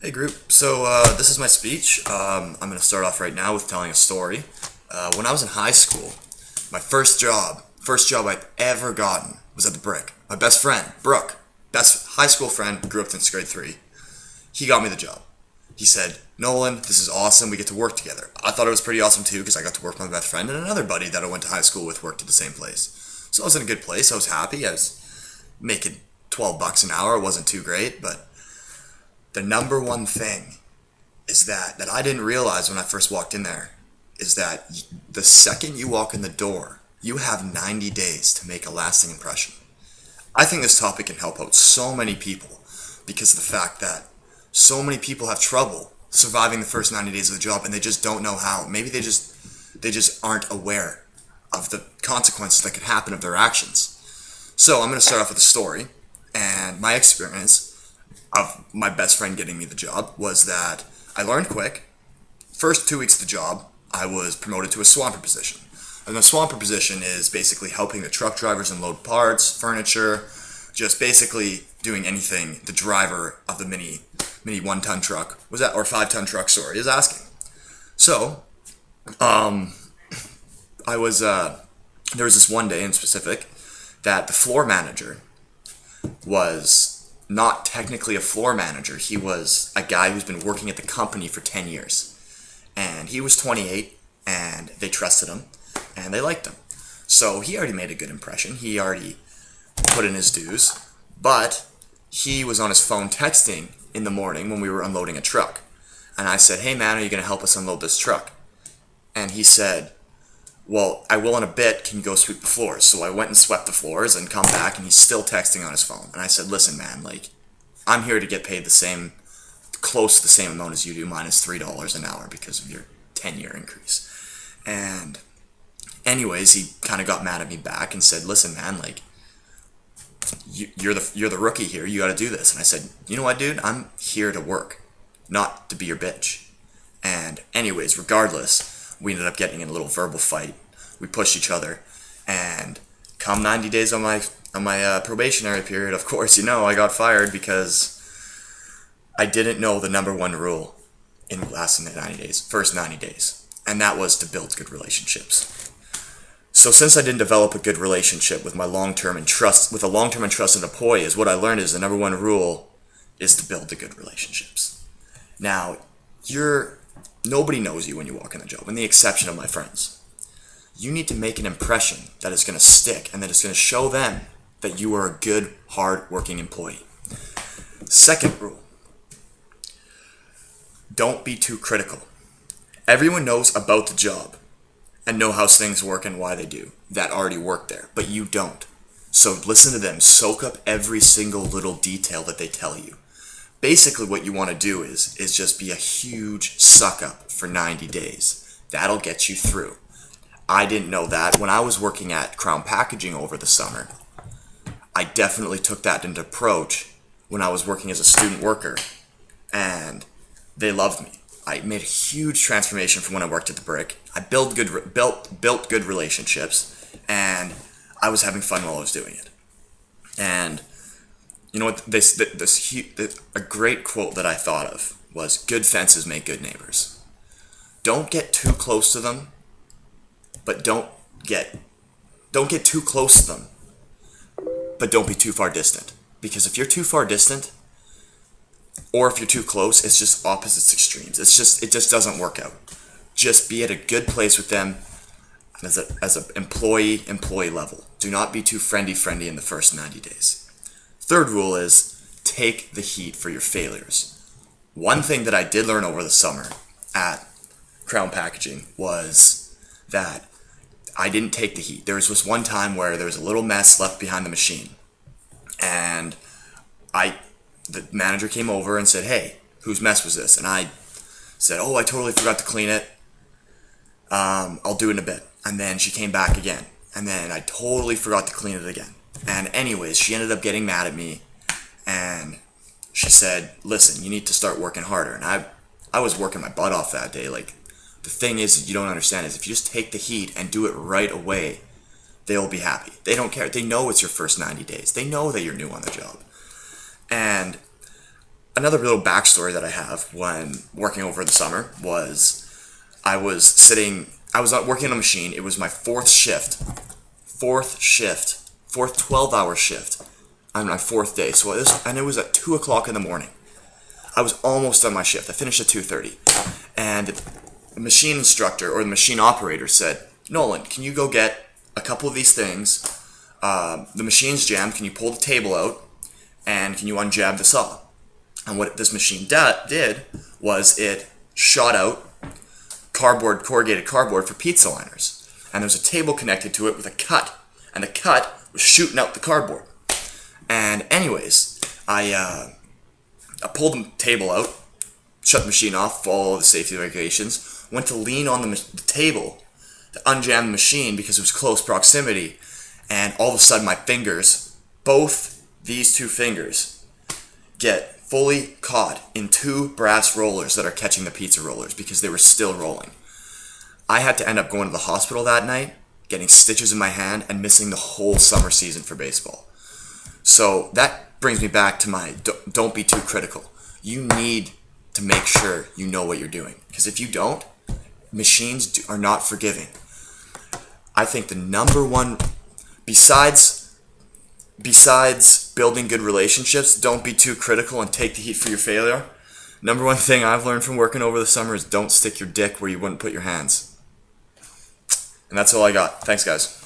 Hey group, so this is my speech. I'm going to start off right now with telling a story. When I was in high school, my first job I'd ever gotten was at the Brick. My best friend, Brooke, best high school friend, grew up since grade 3. He got me the job. He said, Nolan, this is awesome, we get to work together. I thought it was pretty awesome too because I got to work with my best friend and another buddy that I went to high school with worked at the same place. So I was in a good place, I was happy, I was making $12 an hour, it wasn't too great, but the number one thing is that I didn't realize when I first walked in there is that the second you walk in the door, you have 90 days to make a lasting impression. I think this topic can help out so many people because of the fact that so many people have trouble surviving the first 90 days of the job and they just don't know how. Maybe they just aren't aware of the consequences that could happen of their actions. So I'm going to start off with a story, and my experience of my best friend getting me the job was that I learned quick. First 2 weeks of the job, I was promoted to a swamper position. And the swamper position is basically helping the truck drivers unload parts, furniture, just basically doing anything the driver of the mini 1-ton truck was at, or 5-ton truck, sorry, is asking. So, I was there was this one day in specific that the floor manager was not technically a floor manager. He was a guy who's been working at the company for 10 years. And he was 28, and they trusted him, and they liked him. So he already made a good impression. He already put in his dues. But he was on his phone texting in the morning when we were unloading a truck. And I said, hey man, are you going to help us unload this truck? And he said, well, I will in a bit, can you go sweep the floors? So I went and swept the floors and come back, and he's still texting on his phone. And I said, listen, man, like, I'm here to get paid close to the same amount as you do, minus $3 an hour because of your 10-year increase. And anyways, he kind of got mad at me back and said, listen, man, like, you're the rookie here, you got to do this. And I said, you know what, dude, I'm here to work, not to be your bitch. And anyways, regardless, we ended up getting in a little verbal fight. We pushed each other, and come 90 days on my probationary period, of course, I got fired because I didn't know the number one rule in lasting the first 90 days, and that was to build good relationships. So since I didn't develop a good relationship with a long-term and trusted employee, is what I learned is the number one rule is to build the good relationships. Now, nobody knows you when you walk in the job, with the exception of my friends. You need to make an impression that is going to stick and that is going to show them that you are a good, hard-working employee. Second rule, don't be too critical. Everyone knows about the job and know how things work and why they do that already work there, but you don't. So listen to them, soak up every single little detail that they tell you. Basically what you want to do is just be a huge suck up for 90 days. That'll get you through. I didn't know that. When I was working at Crown Packaging over the summer, I definitely took that into approach when I was working as a student worker, and they loved me. I made a huge transformation from when I worked at the Brick. I built good relationships, and I was having fun while I was doing it. And you know what? A great quote that I thought of was, good fences make good neighbors. Don't get too close to them, but don't get too close to them, but don't be too far distant. Because if you're too far distant, or if you're too close, it's just opposites extremes. It just doesn't work out. Just be at a good place with them as an employee level. Do not be too friendly in the first 90 days. Third rule is take the heat for your failures. One thing that I did learn over the summer at Crown Packaging was that I didn't take the heat. There was this one time where there was a little mess left behind the machine, and the manager came over and said, hey, whose mess was this? And I said, oh, I totally forgot to clean it. I'll do it in a bit. And then she came back again, and then I totally forgot to clean it again. And anyways, she ended up getting mad at me, and she said, listen, you need to start working harder. And I was working my butt off that day. Like, the thing is, you don't understand, is if you just take the heat and do it right away, they'll be happy. They don't care. They know it's your first 90 days. They know that you're new on the job. And Another little backstory that I have when working over the summer was I was working on a machine. It was my fourth 12-hour shift on my fourth day. And it was at 2 o'clock in the morning. I was almost done my shift. I finished at 2:30. And the machine instructor or the machine operator said, Nolan, can you go get a couple of these things? The machine's jammed. Can you pull the table out? And can you unjab the saw? And what this machine did was it shot out corrugated cardboard for pizza liners. And there was a table connected to it with a cut. And the cut was shooting out the cardboard. And anyways, I pulled the table out, shut the machine off, followed the safety regulations, went to lean on the table to unjam the machine because it was close proximity. And all of a sudden my fingers, both these two fingers, get fully caught in two brass rollers that are catching the pizza rollers because they were still rolling. I had to end up going to the hospital that night, getting stitches in my hand, and missing the whole summer season for baseball. So that brings me back to my don't be too critical. You need to make sure you know what you're doing, because if you don't, machines are not forgiving. I think the number one, besides building good relationships, don't be too critical and take the heat for your failure. Number one thing I've learned from working over the summer is don't stick your dick where you wouldn't put your hands. And that's all I got. Thanks, guys.